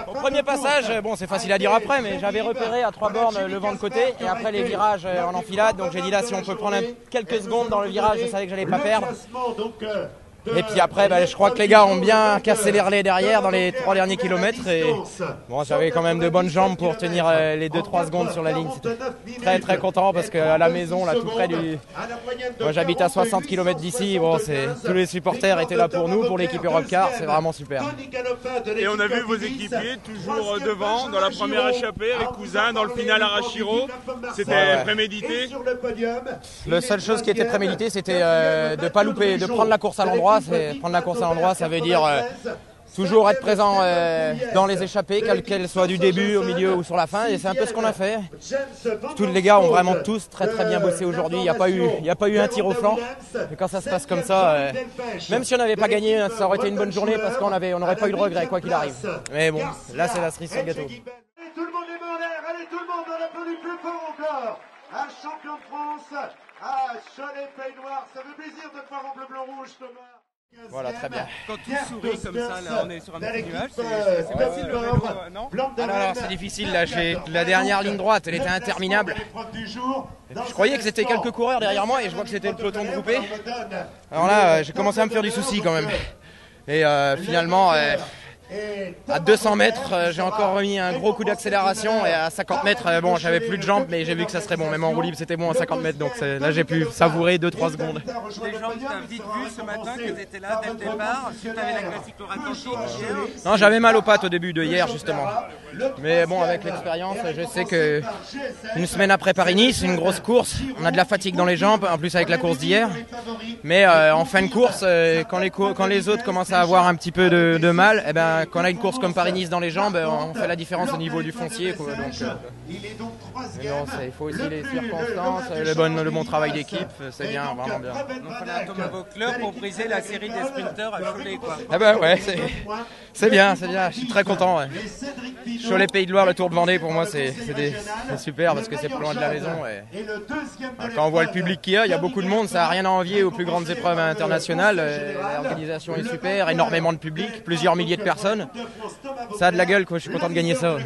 Au premier passage, bon c'est facile à dire après, mais j'avais repéré à 3 bornes le vent de côté et après les virages en enfilade. Donc j'ai dit là si on peut prendre quelques secondes dans le virage, je savais que j'allais pas perdre. Et puis après, je crois que les gars ont bien cassé les relais derrière dans les 3 derniers kilomètres. Et bon, j'avais quand même de bonnes jambes pour tenir les 2-3 secondes sur la ligne. C'était très très content parce qu'à la maison, là tout près du... Moi j'habite à 60 km d'ici, bon, tous les supporters étaient là pour nous, pour l'équipe Europcar, c'est vraiment super. Et on a vu vos équipiers toujours devant, dans la première échappée avec Cousin, dans le final Arashiro. C'était prémédité. La seule chose qui était prémédité, c'était de ne pas louper, de prendre la course à l'endroit. Prendre la course à l'endroit, ça veut dire toujours être présent dans les échappées, qu'elles soient du début, au milieu ou sur la fin. Et c'est un peu ce qu'on a fait. Tous les gars ont vraiment tous très très bien bossé aujourd'hui. Il n'y a pas eu un tir au flanc. Et quand ça se passe comme ça, même si on n'avait pas gagné, ça aurait été une bonne journée parce qu'on n'aurait pas eu de regret quoi qu'il arrive. Mais bon, là c'est la cerise sur le gâteau. Tout le monde est en l'air, allez tout le monde, on applaudit plus fort encore. Un champion de France, à Cholet-Pays-Noir, ça fait plaisir de te voir en bleu-blanc-rouge Thomas. Voilà, très bien. Quand tout sourit comme ça, là, on est sur un petit nuage, c'est facile le vélo, non? Alors c'est difficile, là, la dernière ligne droite, elle était interminable. Je croyais que c'était quelques coureurs derrière moi et je vois que c'était le peloton groupé. Alors là, j'ai commencé à me faire du souci quand même. Et finalement... à 200 mètres, j'ai encore remis un gros coup d'accélération et à 50 mètres, bon, j'avais plus de jambes, mais j'ai vu que ça serait bon. Même en roue libre, c'était bon à 50 mètres, donc là, j'ai pu savourer 2-3 secondes. Les gens qui t'ont vite vu ce matin, qu'ils étaient là dès le départ, si tu avais la classique Atlantique hier. Non, j'avais mal aux pattes au début de hier, justement. Mais bon, avec l'expérience, je sais que une semaine après Paris-Nice, une grosse course, on a de la fatigue dans les jambes, en plus avec la course d'hier. Mais en fin de course, quand les autres commencent à avoir un petit peu de mal, eh ben, quand on a une course comme Paris-Nice dans les jambes, on fait la différence au niveau du foncier. Quoi. Il faut aussi les circonstances, le bon travail d'équipe, c'est bien, vraiment bien. Donc on a Thomas Voeckler pour briser la série des sprinters à Cholet, quoi. Ah ben ouais, c'est bien, je suis très content. Ouais. Cholet Pays de Loire, le Tour de Vendée, pour moi c'est super parce que c'est plus loin de la maison. Et... Quand on voit le public qu'il y a beaucoup de monde, ça n'a rien à envier aux plus grandes épreuves internationales. L'organisation est super, énormément de public, plusieurs milliers de personnes. Ça a de la gueule, quoi. Je suis content de gagner ça.